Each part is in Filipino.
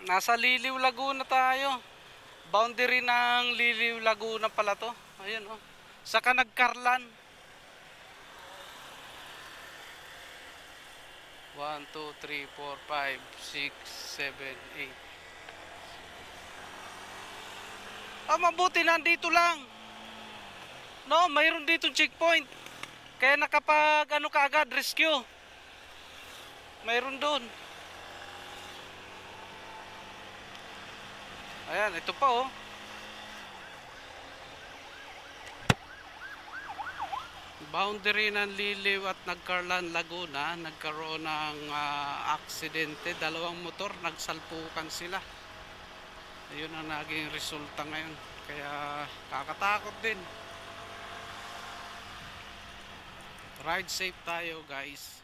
Nasa Liliw, Laguna tayo. Boundary ng Liliw, Laguna pala to. Ayun oh. Saka nagkarlan. 1, 2, 3, 4, 5, 6, 7, 8. Mabuti nandito lang. No, mayroon ditong checkpoint. Kaya nakapag ano kaagad, rescue. Mayroon doon. Ayan, ito pa oh. Boundary ng Liliw at Nagcarlan, Laguna. Nagkaroon ng aksidente. Dalawang motor, nagsalpukan sila. Ayun ang naging resulta ngayon. Kaya kakatakot din. Ride safe tayo guys.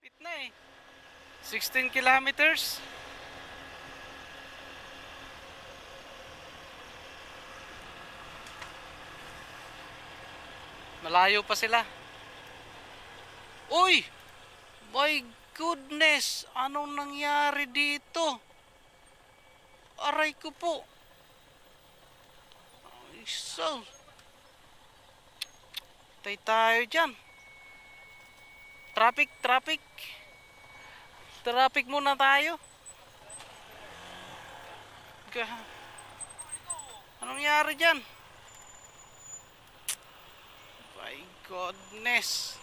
Pit na eh. 16 kilometers. Malayo pa sila. Uy! My goodness! Anong nangyari dito? Aray ko po. So, tay tayo dyan. Traffic muna tayo. Anong nangyari dyan? My goodness.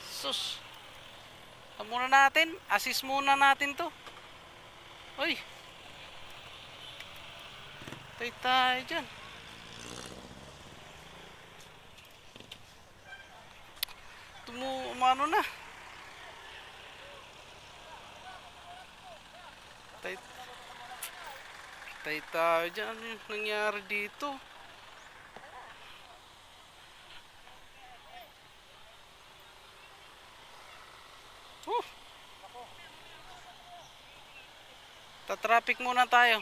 Sus. Muna natin. Assist muna natin to. Uy. Tay tayo dyan. Umano na. Tay tayo dyan. Ano yung nangyari dito? Ta-traffic muna tayo.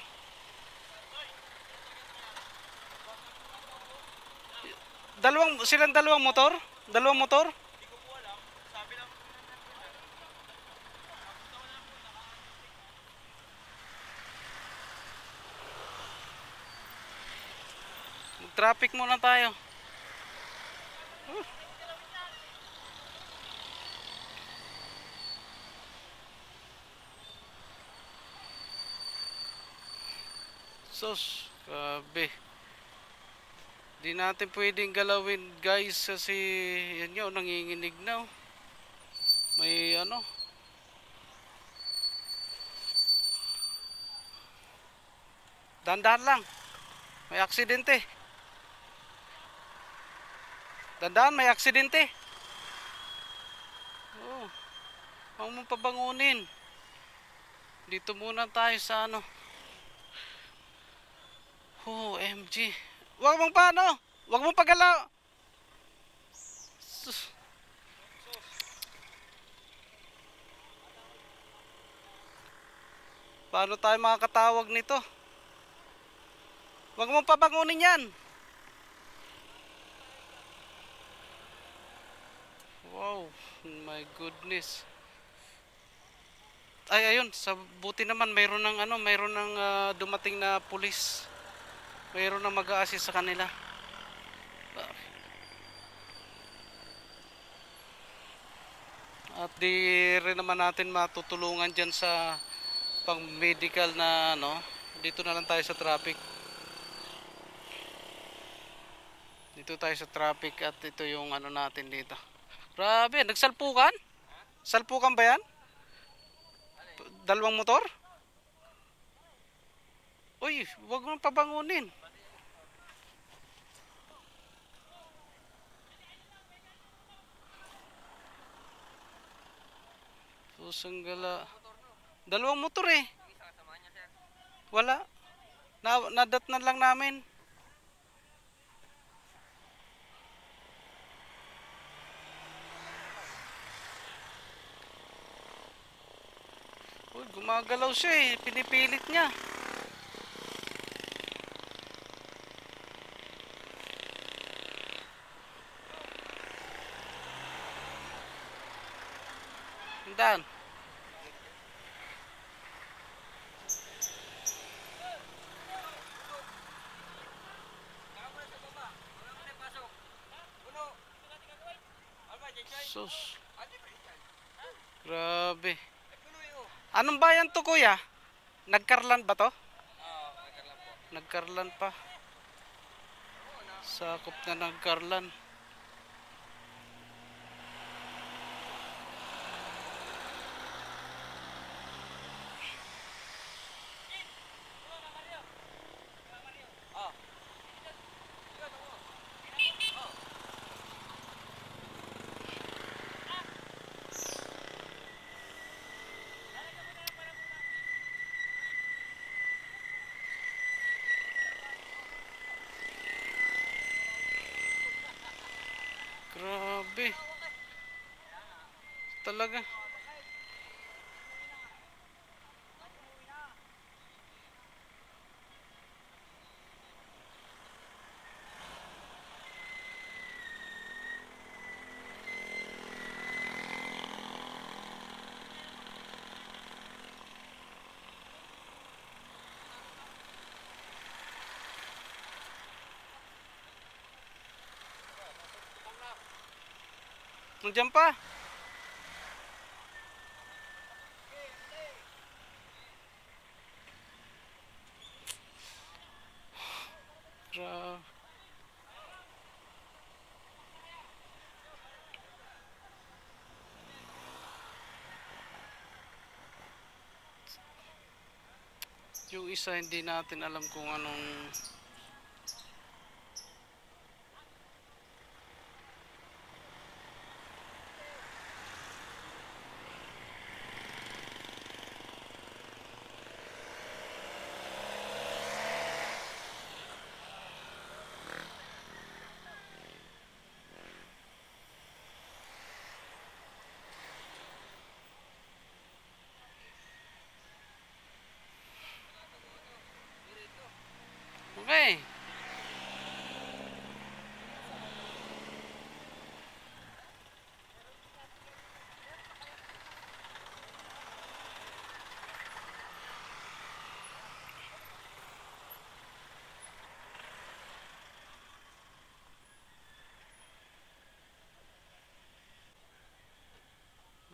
Silang dalawang motor? Dalawang motor? Traffic muna tayo. Sus, grabe. Di natin pwedeng galawin guys kasi yan yun, nanginginig na. May ano. Dandan lang. May aksidente. Dandan, may aksidente. Oh, huwag mong pabangunin. Dito muna tayo sa ano. OMG. Huwag mong paano. Huwag mong pagalaw. Paano tayo makakatawag nito? Huwag mong pabangunin yan. Wow, my goodness. Ay, ayun, sa buti naman mayroon ng ano, mayroon ng dumating na pulis. Mayroon na mag-a-assist sa kanila. At di rin naman natin matutulungan dyan sa pang medical na ano. Dito na lang tayo sa traffic. Dito tayo sa traffic at ito yung ano natin dito. Grabe, nagsalpukan? Salpukan ba yan? Dalawang motor? Uy, wag mong pabangunin. Susanggala. Dalawang motor eh. Wala. Nadat na lang namin. Uy, gumagalaw siya eh. Pinipilit niya. Dan. Sus. Grabe. Anong bayan to, kuya? Nagkarlan ba to? Nagkarlan pa. Sakop na Nagkarlan. Grabe. Talaga. Nandiyan pa. Grabe. Yung isa hindi natin alam kung anong okay.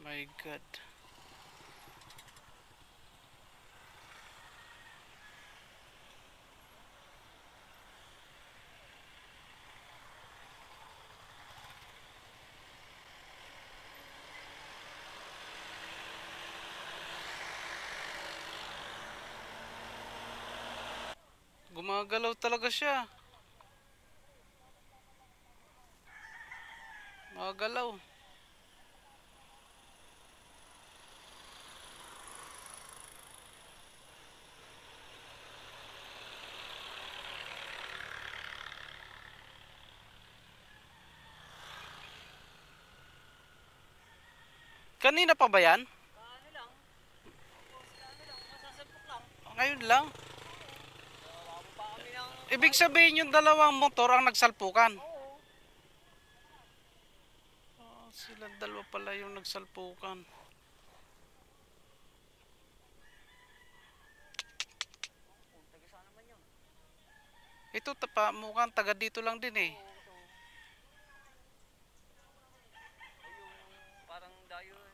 My God. Gumagalaw talaga siya. Gumagalaw. Kanina pa ba yan? Ano lang, masasampok lang. Ngayon lang. Bago pa kami ng... Ibig sabihin yung dalawang motor ang nagsalpukan. Oo. Sila dalawa pala yung nagsalpukan. Taga saan naman yun? Ito tapa mukhang taga dito lang din eh. Oo, ito. Ay, yung parang dayo eh.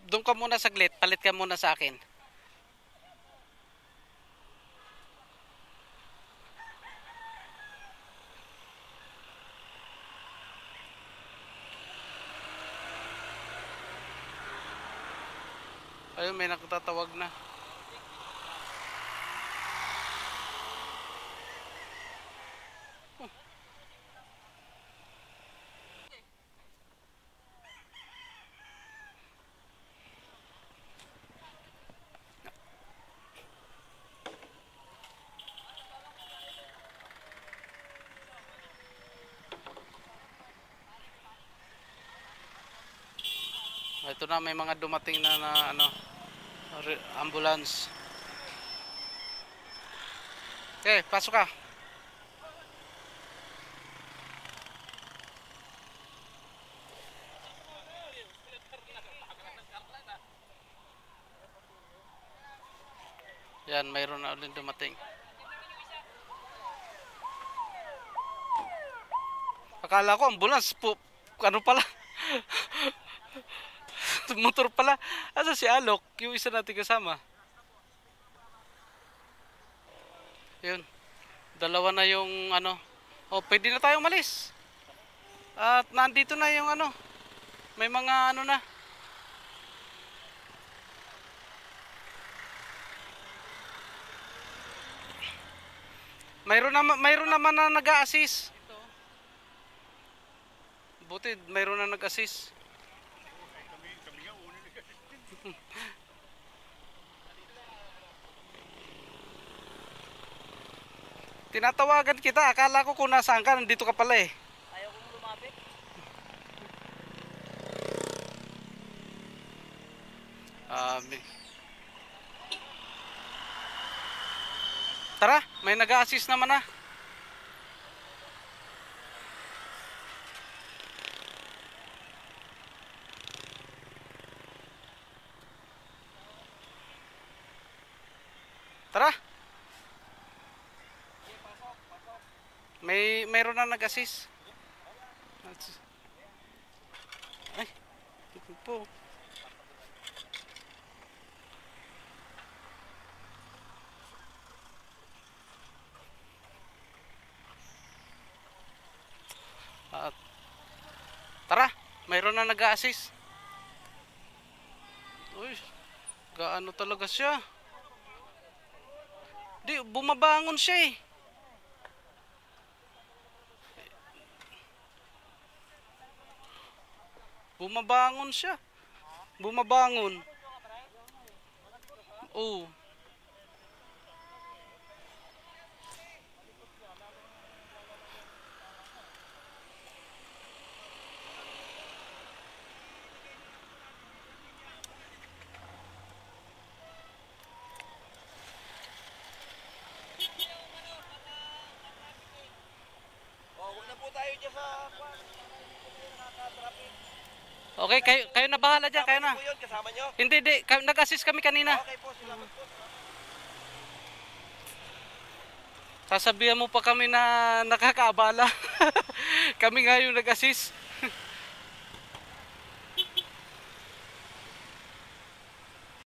Doon ka muna saglit, palit ka muna sa akin. Ayun, may nagtatawag na. Ito na, may mga dumating na ano, ambulance. Okay, pasok ka. Yan, mayroon na ulit dumating. Akala ko ambulance po. Ano pala? Motor pala. Asa si Alok? Yung isa natin kasama. Yun. Dalawa na yung ano. Oh, pwede na tayong malis. At nandito na yung ano. May mga ano na. Mayroon naman na nag-a-assist. Buti mayroon na nag-assist. Tinatawagan kita, akala ko kung nasaan ka, nandito ka pala eh. Ayaw kong lumapit. Tara, may nag-a-assist naman na. Tara. Mayroon na nag-assist. Ay, po. Tara, mayroon na nag-a-assist. Uy, gaano talaga siya. Di, bumabangon siya eh. Bumabangon siya. Bumabangon. Oo. Huwag na po tayo dyan sa nakaka-traffic. Okay, kayo na bahala dyan, kayo na. Po yun, kasama nyo? Hindi, nag-assist kami kanina. Okay po, salamat po. Sasabihan mo pa kami na nakakaabala. Kami nga yung nag-assist.